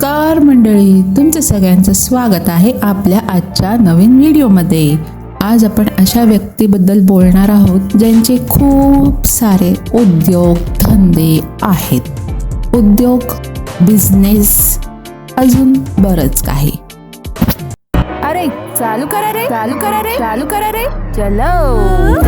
नमस्कार मंडळी, तुमचं सगळ्यांचं स्वागत आहे आपल्या आजच्या नवीन व्हिडिओमध्ये। आज आपण अशा व्यक्तीबद्दल बोलणार आहोत ज्यांचे खूप सारे उद्योग धंदे आहेत। उद्योग, बिझनेस, अजून बरंच काही। अरे चालू करा रे, चालू करा रे, चालू करा रे, चलो।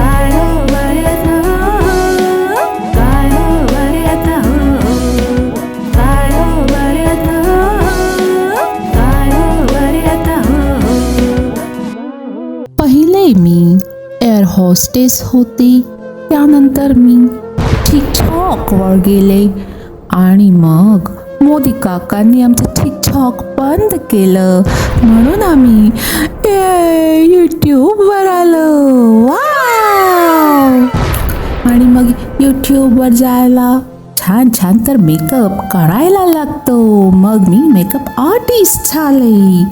पहिले मी एअर होस्टेस होते, त्यानंतर मी टिकटॉकवर गेले आणि मग मोदी काकांनी आमचं टिकटॉक बंद केलं म्हणून आम्ही यूट्यूबवर आलो। वाव! आणि मग यूट्यूबवर जायला छान छान तर मेकअप करायला लागतो। मग मी मेकअप आर्टिस्ट झाले।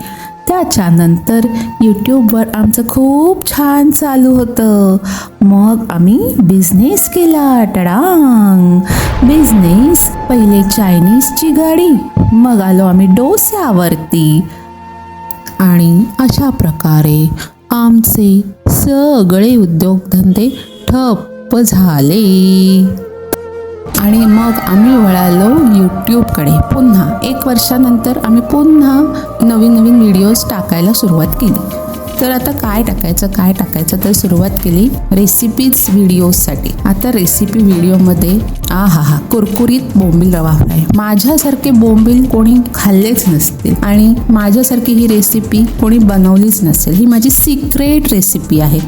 त्याच्यानंतर यूट्यूबवर आमचं खूप छान चालू होतं। मग आम्ही बिझनेस केला। टडांग! बिझनेस, पहिले चायनीजची गाडी, मग आलो आम्ही डोस्यावरती। आणि अशा प्रकारे आमचे सगळे उद्योगधंदे ठप्प झाले। आणि मग आम्ही वळालो यूट्यूबकडे। पुन्हा 1 वर्षानंतर आम्ही पुन्हा नवीन नवीन व्हिडिओज टाकायला सुरुवात केली। तर आता काय टाकायचं तर सुरुवात केली रेसिपीज व्हिडिओसाठी। आता रेसिपी व्हिडिओमध्ये कुरकुरीत बोंबील रवा फ्राय। माझ्यासारखे बोंबील कोणी खाल्लेच नसतील आणि माझ्यासारखी ही रेसिपी कोणी बनवलीच नसेल। ही माझी सिक्रेट रेसिपी आहे।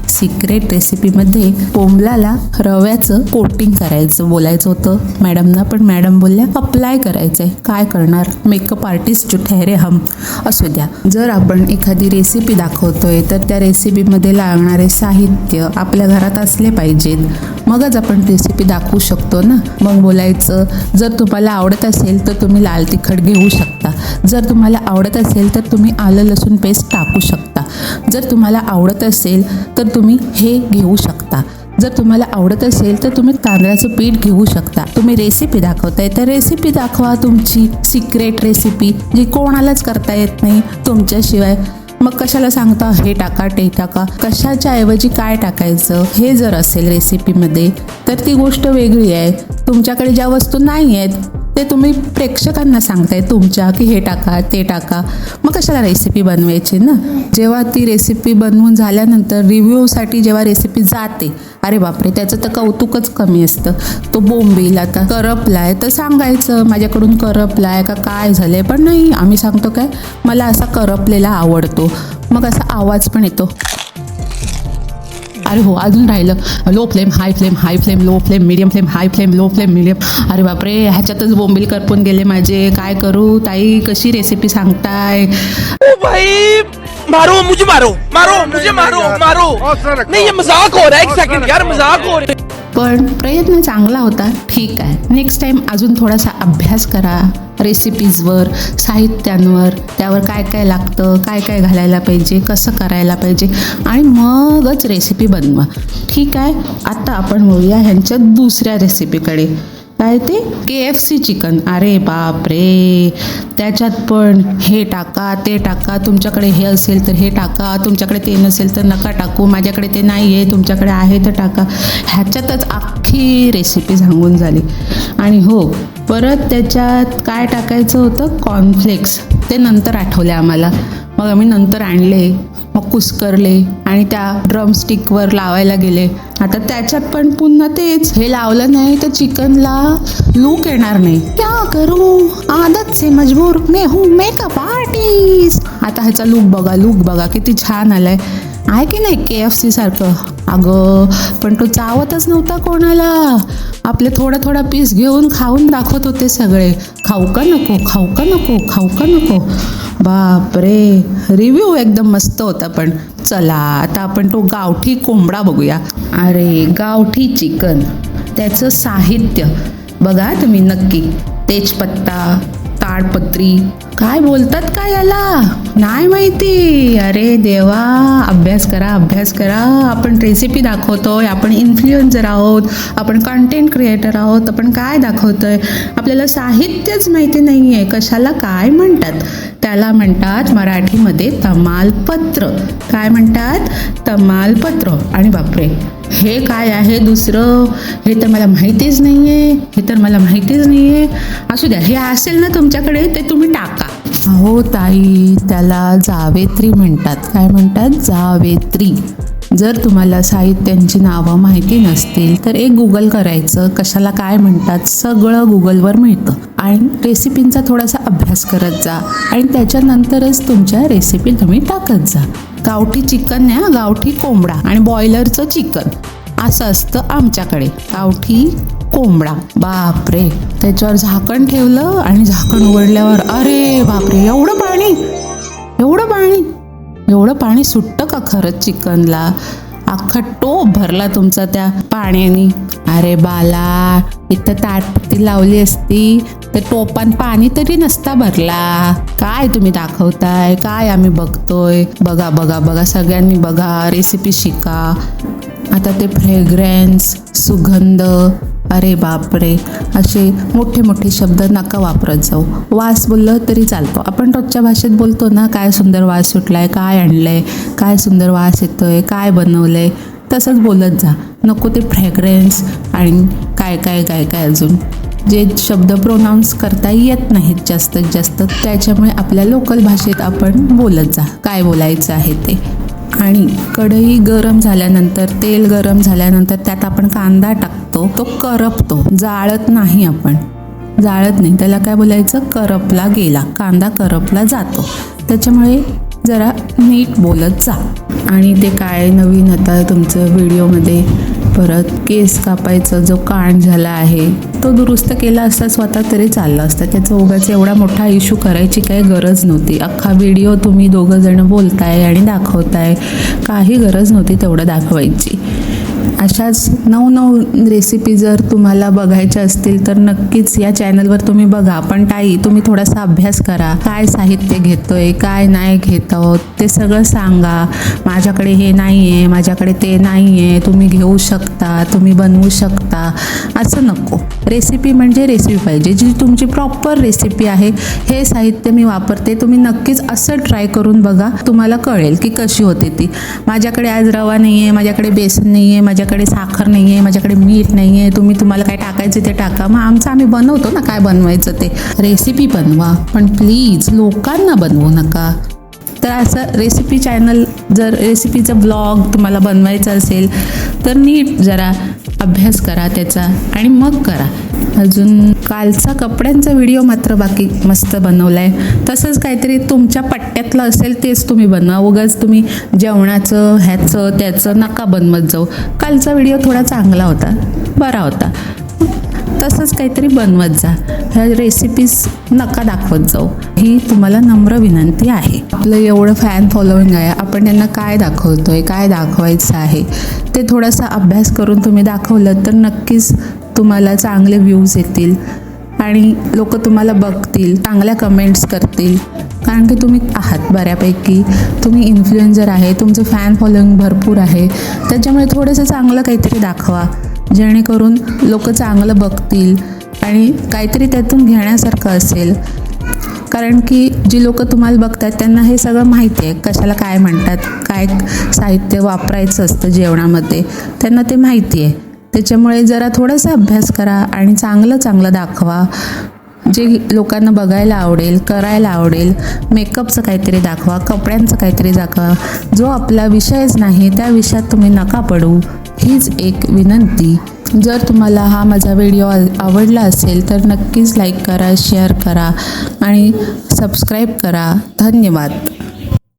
सिक्रेट रेसिपीमध्ये बोंबलाला रव्याचं कोटिंग करायचं बोलायचं होतं मॅडमना, पण मॅडम बोलल्या अप्लाय करायचंय, काय करणार, मेकअप आर्टिस्ट जो ठहरे हम। असू द्या, जर आपण एखादी रेसिपी दाखवतोय तर त्या रेसिपीमध्ये लागणारे साहित्य आपल्या घरात असले पाहिजेत, मगच आपण रेसिपी दाखवू शकतो ना। मग बोलायचं जर तुम्हाला आवडत असेल तर तुम्ही लाल तिखट घेऊ शकता, जर तुम्हाला आवडत असेल तर तुम्ही आलं लसूण पेस्ट टाकू शकता, जर तुम्हाला आवडत असेल तर तुम्ही हे घेऊ शकता, जर तुम्हाला आवडत असेल तर तुम्ही तांदळाचं पीठ घेऊ शकता। तुम्ही रेसिपी दाखवताय तर रेसिपी दाखवा, तुमची सिक्रेट रेसिपी जी कोणालाच करता येत नाही तुमच्याशिवाय। मग कशाला सांगता हे टाका ते टाका, कशाच्या ऐवजी काय टाकायचं हे जर असेल रेसिपीमध्ये तर ती गोष्ट वेगळी आहे। तुमच्याकडे ज्या वस्तू नाही आहेत ते तुम्ही प्रेक्षकांना सांगताय तुमच्या की हे टाका ते टाका, मग कशाला रेसिपी बनवायची ना। जेव्हा ती रेसिपी बनवून झाल्यानंतर रिव्ह्यूसाठी जेव्हा रेसिपी जाते, अरे बापरे त्याचं तर कौतुकच कमी असतं। तो बोंबील आता करपलाय तर सांगायचं माझ्याकडून करपलाय का काय झालंय, पण नाही, आम्ही सांगतो काय मला असा करपलेला आवडतो, मग असा आवाज पण येतो। अरे हो, अजून राहिलं low flame high flame, high flame low flame, medium flame high flame, low flame medium. अरे बापरे, ह्याच्यातच बोंबील करपून गेले माझे, काय करू ताई, कशी रेसिपी सांगताय। ओ भाई मारो मुझे, मारो मारो मुझे, मारो मारो, नहीं ये मजाक हो रहा है, 1 सेकंड यार, मजाक हो रहा है। पण प्रयत्न चांगला होता, ठीक आहे। नेक्स्ट टाइम अजून थोडासा अभ्यास करा रेसिपीजवर, साहित्यांवर, त्यावर काय काय लागतं, काय काय घालायला पाहिजे, कसं करायला पाहिजे, आणि मगच रेसिपी बनवा, ठीक आहे। आता आपण वळूया ह्यांच्या दुसऱ्या रेसिपीकडे, काय ते KFC चिकन। अरे बाप रे, त्याच्यात पण हे टाका ते टाका, तुमच्याकडे हे असेल तर हे टाका, तुमच्याकडे ते नसेल तर नका टाकू, माझ्याकडे ते नाही आहे तुमच्याकडे आहे तर टाका, ह्याच्यातच अख्खी रेसिपी सांगून झाली। आणि हो, परत त्याच्यात काय टाकायचं होतं, कॉर्नफ्लेक्स, ते नंतर आठवले आम्हाला, मग आम्ही नंतर आणले, मग कुस्करले आणि त्या ड्रमस्टिकवर लावायला गेले। आता त्याच्यात पण पुन्हा तेच, हे लावलं नाही तर चिकनला लूक येणार नाही, क्या करू, आदत से मजबूर मैं हूँ मेकअप आर्टिस्ट। आता ह्याचा लूक बघा किती छान आलाय, आहे की नाही KFC सारखं। अगं पण तो चावतच नव्हता कोणाला, आपले थोडा पीस घेऊन खाऊन दाखवत होते सगळे, खाऊ का नको, खाऊ का नको, खाऊ का नको। बापरे, रिव्ह्यू एकदम मस्त होता। पण चला आता आपण तो गावठी कोंबडा बघूया। अरे गावठी चिकन, त्याचं साहित्य बघा तुम्ही नक्की, तेजपत्ता, ताडपत्री, काय बोलतात का याला नाही माहिती. अरे देवा, अभ्यास करा अभ्यास करा. आपण रेसिपी दाखवतोय, आपण इन्फ्लुएन्सर आहोत, आपण कंटेंट क्रिएटर आहोत, आपण काय दाखवतोय. आपल्याला साहित्यच माहिती नाही आहे कशाला काय म्हणतात. त्याला म्हणतात मराठीमध्ये तमालपत्र. काय म्हणतात? तमालपत्र. आणि बापरे, हे काय आहे दुसरं, हे तर मला माहितीच नाही आहे, हे तर मला माहितीच नाही आहे. असू द्या, हे असेल ना तुमच्याकडे ते तुम्ही टाका. हो ताई, त्याला जावेत्री म्हणतात. काय म्हणतात? जावेत्री. जर तुम्हाला साहित्यांची नावं माहिती नसतील तर एक गुगल करायचं, कशाला काय म्हणतात सगळं गुगलवर मिळतं. आणि रेसिपींचा थोडासा अभ्यास करत जा आणि त्याच्यानंतरच तुमच्या रेसिपी तुम्ही टाकत जा. गावठी चिकन नाही, गावठी कोंबडा आणि बॉयलरचं चिकन असं असतं आमच्याकडे. गावठी कोंबडा. बापरे, त्याच्यावर झाकण ठेवलं आणि झाकण उघडल्यावर अरे बापरे, एवढं पाणी, एवढं पाणी, एवढं पाणी सुटतं का खरंच चिकनला? अख्खा टोप भरला तुमचा त्या पाण्याने. अरे बाला, इथं ताटपत्ती लावली असती तर टोपान पाणी तरी नसता भरला. काय तुम्ही दाखवताय, काय आम्ही बघतोय. बघा बघा बघा, सगळ्यांनी बघा, रेसिपी शिका. आता ते फ्रेग्रन्स, सुगंध, अरे बापरे, असे मोठे मोठे शब्द नका वापरत जाऊ. वास बोललं तरी चालतो, आपण रोजच्या भाषेत बोलतो ना, काय सुंदर वास सुटलाय, काय आणलंय, काय सुंदर वास येतोय, काय बनवलंय, तसंच बोलत जा. नको ते फ्रेग्रन्स आणि काय काय काय काय अजून जे शब्द प्रोनाऊन्स करता येत नाहीत जास्तीत जास्त, त्याच्यामुळे आपल्या लोकल भाषेत आपण बोलत जा काय बोलायचं आहे ते. आणि कढई गरम झाल्यानंतर, तेल गरम झाल्यानंतर त्यात आपण कांदा टाकतो, तो करपतो, जाळत नाही आपण, जाळत नाही, त्याला काय बोलायचं, करपला गेला, कांदा करपला जातो. त्याच्यामुळे जरा नीट बोलत जा. आणि ते काय नवीन आता तुमचं व्हिडिओमध्ये परत केस कापायचा जो कांड झाला आहे तो दुरुस्त केला असता स्वतः तरी चाललं असतं. त्याचा उगाच एवढा मोठा इश्यू करायची काही गरज नव्हती. अख्खा व्हिडिओ तुम्ही दोघं जण बोलताय आणि दाखवताय, काही गरज नव्हती तेवढं दाखवायची. अशाच नवनवीन रेसिपी जर तुम्हाला बघायच्या असतील तर नक्कीच या चॅनलवर तुम्ही बघा. पण ताई, तुम्ही थोडासा अभ्यास करा, काय साहित्य घेतोय, काय नाही घेत आहोत ते सगळं सांगा. माझ्याकडे हे नाही आहे, माझ्याकडे ते नाही आहे, तुम्ही घेऊ शकता, तुम्ही बनवू शकता, असं नको. रेसिपी म्हणजे रेसिपी पाहिजे, जी तुमची प्रॉपर रेसिपी आहे. हे साहित्य मी वापरते, तुम्ही नक्कीच असं ट्राय करून बघा, तुम्हाला कळेल की कशी होते ती. माझ्याकडे आज रवा नाही आहे, माझ्याकडे बेसन नाही आहे, माझ्याकडे साखर नाही आहे, माझ्याकडे मीठ नाही आहे, तुम्हाला काय टाकायचं ते टाका. मग आम्ही बनवतो ना काय बनवायचं ते. रेसिपी बनवा, पण प्लीज लोकांना बनवू नका. तर असं रेसिपी चॅनल, जर रेसिपीचं ब्लॉग तुम्हाला बनवायचा असेल तर नीट जरा अभ्यास करा त्याचा आणि मग करा. अजून कालचा कपड्यांचा व्हिडिओ मात्र बाकी मस्त बनवला आहे. तसंच काहीतरी तुमच्या पट्ट्यातलं असेल तेच तुम्ही बनवा. उगाच तुम्ही जेवणाचं ह्याचं त्याचं नका बनवत जाऊ. कालचा व्हिडिओ थोडा चांगला होता, बरा होता, तसंच काहीतरी बनवत जा. ह्या रेसिपीज नका दाखवत जाऊ, ही तुम्हाला नम्र विनंती आहे. आपलं एवढं फॅन फॉलोईंग आहे, आपण त्यांना काय दाखवतोय, काय दाखवायचं आहे ते थोडासा अभ्यास करून तुम्ही दाखवलं तर नक्कीच तुम्हाला चांगले व्ह्यूज येतील आणि लोक तुम्हाला बघतील, चांगल्या कमेंट्स करतील. कारण की तुम्ही आहात बऱ्यापैकी, तुम्ही इन्फ्लुएन्सर आहे, तुमचं फॅन फॉलोईंग भरपूर आहे. त्याच्यामुळे थोडंसं चांगलं काहीतरी दाखवा, जेणेकरून लोक चांगलं बघतील आणि काहीतरी त्यातून घेण्यासारखं असेल. कारण की जी लोक तुम्हाला बघतात त्यांना हे सगळं माहिती आहे, कशाला काय म्हणतात, काय साहित्य वापरायचं असतं जेवणामध्ये, त्यांना ते माहिती आहे. त्याच्यामुळे जरा थोडासा अभ्यास करा आणि चांगलं दाखवा, जे लोकांना बघायला आवडेल, करायला आवडेल. मेकअपचं काहीतरी दाखवा, कपड्यांचं काहीतरी दाखवा. जो आपला विषयच नाही त्या विषयात तुम्ही नका पडू, हीच एक विनंती. जर तुम्हाला हा माझा व्हिडिओ आवडला असेल तर नक्कीच लाईक करा, शेअर करा आणि सबस्क्राईब करा. धन्यवाद.